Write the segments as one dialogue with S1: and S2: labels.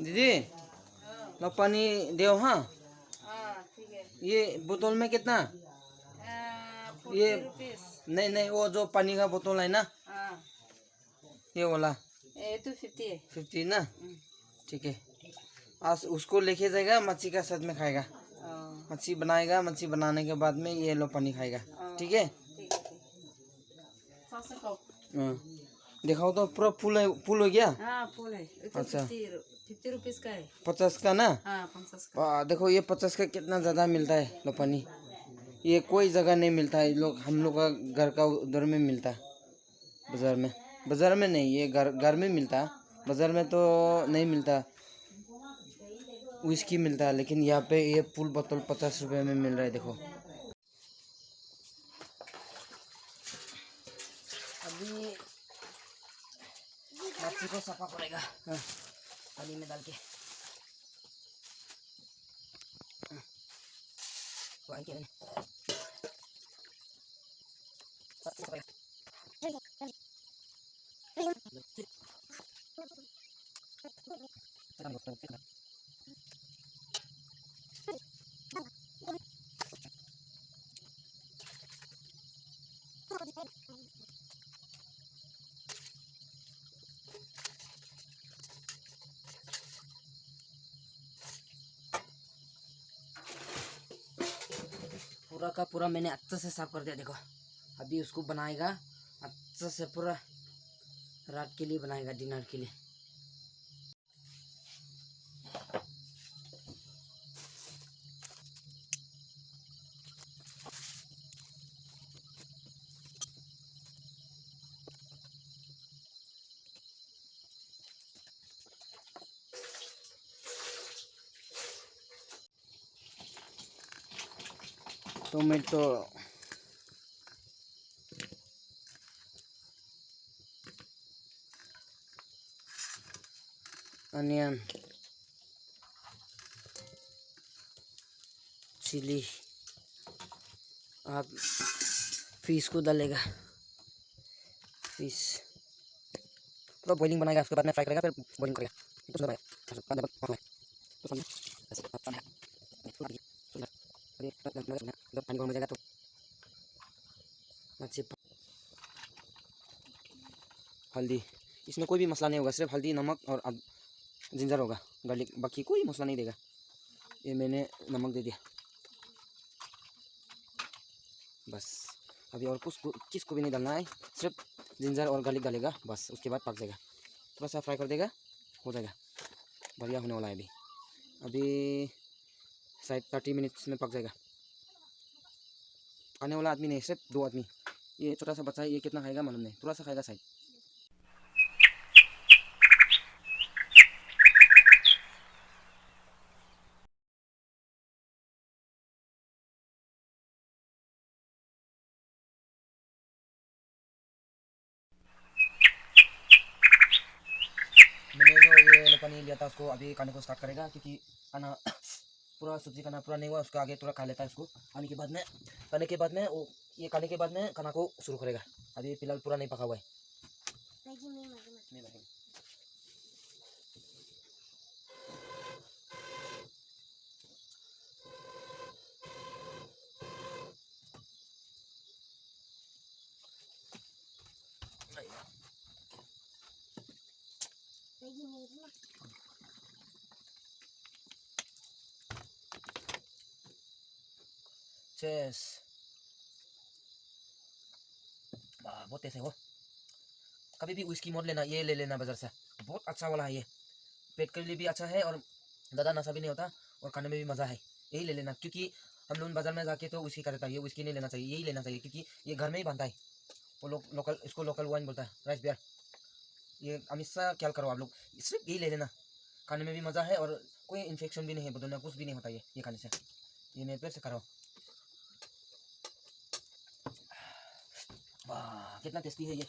S1: दीदी लो पानी दो। हाँ
S2: ठीक है।
S1: ये बोतल में कितना? ये
S2: 40 रुपीस।
S1: नहीं नहीं, वो जो पानी का बोतल है ना, ये वाला
S2: 250 है।
S1: 50 ना, ठीक है। आज उसको लेके जाएगा, मच्छी का साथ में खाएगा। मच्छी बनाएगा, मच्छी बनाने के बाद में ये लो पानी खाएगा, ठीक है। हाँ दिखाओ तो, पूरा फुल है, फुल हो गया।
S2: हाँ फुल है।
S1: अच्छा
S2: 50 रुपीस का है।
S1: 50 का ना।
S2: हाँ 50 का।
S1: देखो ये 50 का कितना ज़्यादा मिलता है लो पानी। ये कोई जगह नहीं मिलता है, हम लोग का घर का उधर में मिलता है, बाज़ार में। बाज़ार में नहीं, ये घर में मिलता है, बाज़ार में तो नहीं मिलता। विस्की मिलता है, लेकिन यहाँ पे ये फुल बोतल 50 रुपये में मिल रहा है। देखो अभी मच्छी को सफा करेगा। हाँ पानी में डाल के। पूरा का पूरा मैंने अच्छे से साफ कर दिया। देखो अभी उसको बनाएगा अच्छे से, पूरा रात के लिए बनाएगा, डिनर के लिए। Tomato, onion, chilli. आप फिश को डालेगा, फिश पूरा बॉइलिंग बनाएगा, उसके बाद में फ्राई करेगा, फिर बॉइलिंग करेगा। पानी गर्म हो जाएगा तो अच्छे। हल्दी, इसमें कोई भी मसाला नहीं होगा, सिर्फ हल्दी, नमक और जिंजर होगा, गार्लिक, बाकी कोई मसाला नहीं देगा। ये मैंने नमक दे दिया बस। अभी और कुछ किसको भी नहीं डालना है, सिर्फ जिंजर और गार्लिक डालेगा बस। उसके बाद पक जाएगा, थोड़ा सा फ्राई कर देगा, हो जाएगा, बढ़िया होने वाला है। अभी शायद 30 मिनट्स में पक जाएगा। खाने वाला आदमी नहीं, सिर्फ 2 आदमी। ये छोटा सा बच्चा है, ये कितना खाएगा मालूम नहीं, थोड़ा सा खाएगा शायद। मैंने जो ये पानी लिया था उसको अभी खाने को स्टार्ट करेगा, क्योंकि खाना पूरा सब्जी खाना पूरा नहीं हुआ, उसका आगे थोड़ा खा लेता है उसको। खाने के बाद में वो, ये खाने के बाद में खाना को शुरू करेगा। अभी फिलहाल पूरा नहीं पका हुआ है। चेस, बहुत टेस्ट है वो। कभी भी विस्की मत लेना, ये ले लेना बाजार से, बहुत अच्छा वाला है ये। पेट के लिए भी अच्छा है और ज़्यादा नशा भी नहीं होता, और खाने में भी मज़ा है। यही ले लेना, क्योंकि हम लोग बाजार में जाके तो विस्की का रहता है, ये विस्की नहीं लेना चाहिए, यही लेना चाहिए, क्योंकि ये घर में ही बनता है। वो लोग लोकल, इसको लोकल वाइन बोलता है, राइस बियर। ये हमेशा ख्याल करो आप लोग, सिर्फ यही ले लेना। खाने में भी मज़ा है और कोई इन्फेक्शन भी नहीं है, बदलना कुछ भी नहीं होता ये खाने से। ये मेरे पेट से करो। वाह कितना टेस्टी है ये।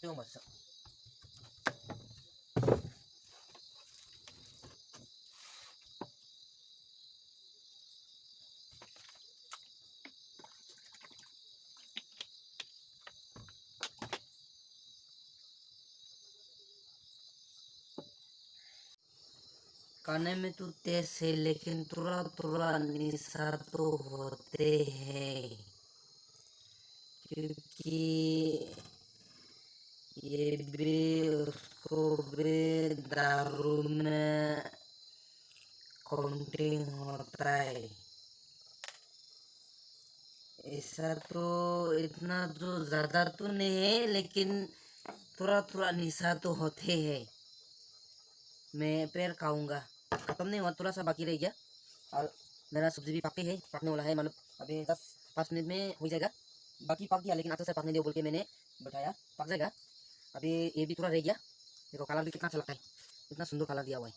S1: क्यों मत
S3: खाने में तो टेस्ट है लेकिन थोड़ा थोड़ा निशा तो होते हैं, क्योंकि ये भी उसको भी दारू में काउंटिंग होता है। ऐसा तो इतना जो ज़्यादा तो नहीं है लेकिन थोड़ा थोड़ा निशा तो होते हैं। मैं फिर खाऊंगा, खत्म नहीं हुआ, थोड़ा सा बाकी रह गया और मेरा सब्जी भी पकती है, पकने वाला है, मतलब अभी 10-5 मिनट में हो जाएगा। बाकी पक गया लेकिन अच्छा से पकने दो बोल के मैंने बैठाया, पक जाएगा। अभी ये भी थोड़ा रह गया, देखो कलर भी कितना अच्छा लगता है, इतना सुंदर कलर दिया हुआ है।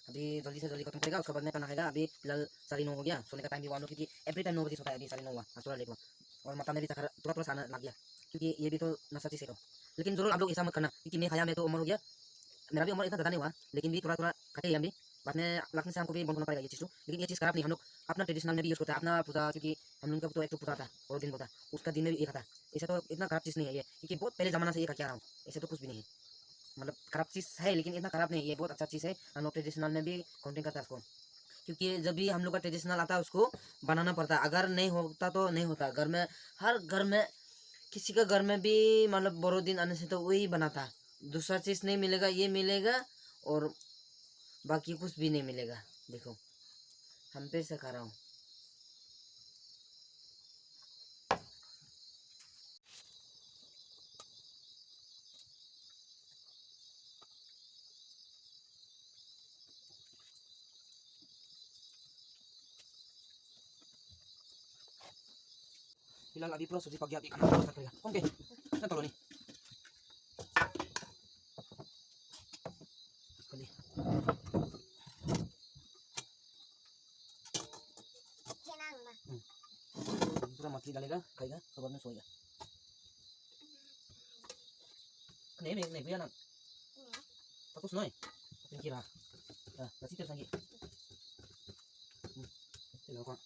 S3: अभी जल्दी से जल्दी खत्म करेगा, उसके बाद में खाना खाएगा। अभी फिलहाल 9:30 हो गया, सोने का टाइम भी 1 हो, क्योंकि एवरी टाइम 9 बजे सोता है, अभी 9:30 हुआ, आज थोड़ा लेट हुआ और माथा में भी थोड़ा थोड़ा सा आना लग गया, क्योंकि ये भी तो नशा चीज़ है। तो लेकिन जरूर आप लोग ऐसा मत करना, क्योंकि मैं खाया मैं तो उम्र हो गया, मेरा भी उम्र इतना ज़्यादा नहीं हुआ, लेकिन भी थोड़ा थोड़ा खाते हैं हम भी। बाद में लगने से हमको भी बंद होना पड़ेगा ये चीज़ तो। लेकिन ये चीज़ खराब नहीं, हम लोग अपना ट्रेडिशनल में भी यूज़ करते हैं, अपना पूजा, क्योंकि हम लोग का तो एक तो पूजा था और दिन होता, उसका दिन में भी एक था। ऐसा तो इतना खराब चीज़ नहीं है ये, क्योंकि बहुत पहले ज़माना से ये क्या रहा हूँ, ऐसे तो कुछ भी नहीं है। मतलब खराब चीज़ है लेकिन इतना खराब नहीं है, ये बहुत अच्छा चीज़ है। हम लोग ट्रेडिशनल में भी काउंटिंग करता है उसको, क्योंकि जब भी हम लोग का ट्रेडिशनल आता है उसको बनाना पड़ता है, अगर नहीं होता तो नहीं होता। घर में हर घर में किसी का घर में भी मतलब बड़ो दिन आने से तो वही बना था, दूसरा चीज़ नहीं मिलेगा, ये मिलेगा और बाकी कुछ भी नहीं मिलेगा। देखो हम फिर से खा रहा हूँ।
S1: फिलहाल अभी पूरा सब्जी पक गया, अभी खाना स्टार्ट करेगा। ओके ना तो नहीं खाली पूरा मछली डालेगा, खाएगा, उसके बाद में सोएगा। नहीं नहीं भैया ना tapos no eh kira kasi terus lagi hello kak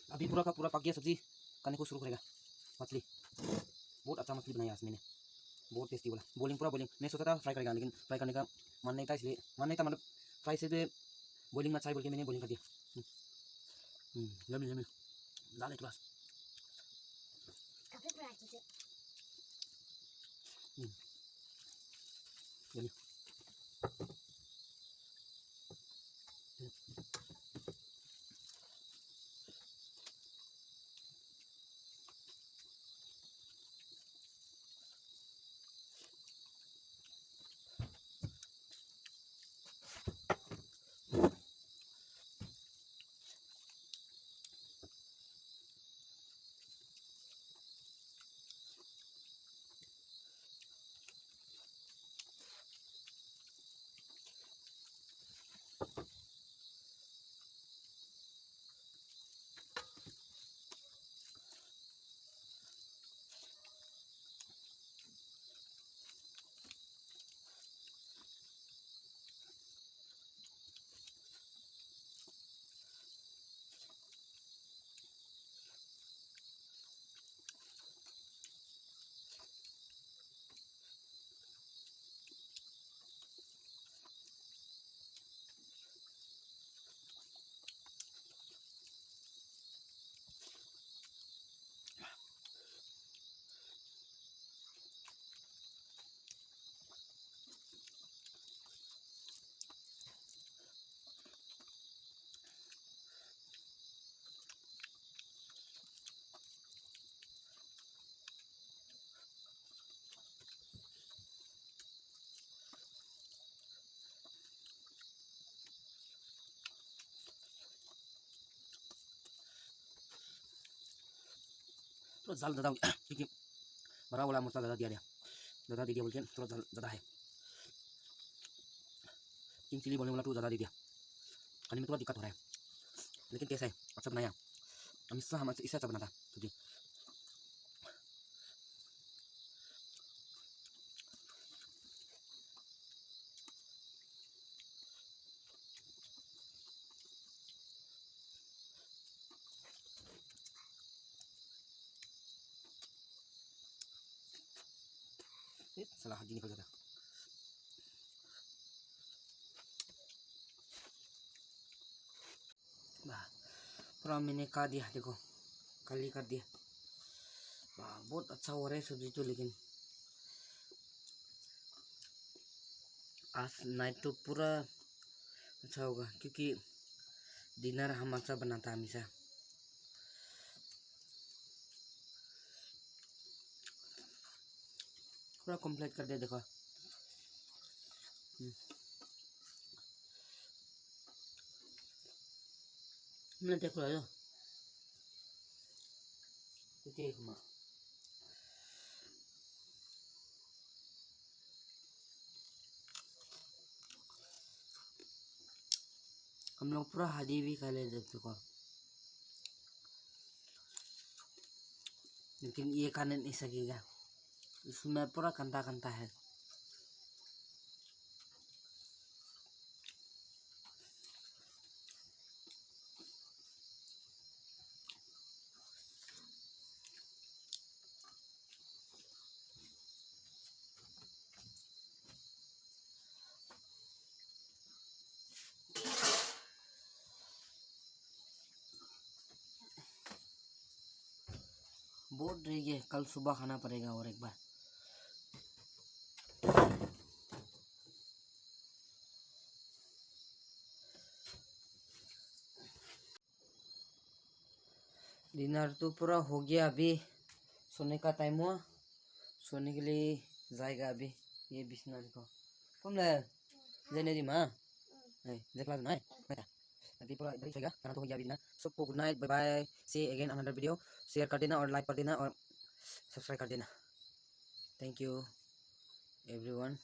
S1: अभी पूरा का पूरा पक गया सब्जी, खाने को शुरू करेगा। मछली बहुत अच्छा मछली बनाया आज मैंने, बहुत टेस्टी बोला। बॉइलिंग पूरा बॉइलिंग, मैं सोचा था फ्राई करेगा लेकिन फ्राई करने का मन नहीं था, इसलिए मन नहीं था, मतलब फ्राई से बॉइलिंग में अच्छा है बोल के मैंने बॉइलिंग कर दिया। यम्मी यम्मी, दाल एक ग्लास। यम्मी थोड़ा जाल ज़्यादा हो गया क्योंकि बड़ा वाला मसाला ज़्यादा दे दिया बोल के थोड़ा जाल ज़्यादा है। किंग चिली बोलने वाला तो ज़्यादा दे दिया, खाने में थोड़ा दिक्कत हो रहा है, लेकिन टेस्ट है, अच्छा बनाया। हमेशा हम इससे अच्छा बना था सब्जी। साला हड्डी निकल जाता।
S3: वाह, पूरा मैंने काट दिया, देखो खाली कर दिया। वाह, बहुत अच्छा हो रहा है सब्जी तो, लेकिन आज नाइट तो पूरा अच्छा होगा क्योंकि डिनर हम अच्छा बनाता हमेशा। पूरा कंप्लीट कर दिया, देखो। मैंने देखो जो देख माँ, हम लोग पूरा हड्डी भी खा लेते देखो, लेकिन ये खाने नहीं सकेगा, इसमें पूरा कंधा कंधा है। बहुत रह गया, कल सुबह खाना पड़ेगा और एक बार। डिनर तो पूरा हो गया, अभी सोने का टाइम हुआ, सोने के लिए जाएगा अभी। ये बिस्ना देखो, तुम ले जेने दी माँ देख ला ना बेटा, अभी पूरा इधर ही सोएगा। खाना तो हो गया अभी डिनर। सबको good night, bye bye, see again another video. Share कर देना और लाइक कर देना और सब्सक्राइब कर देना। Thank you everyone.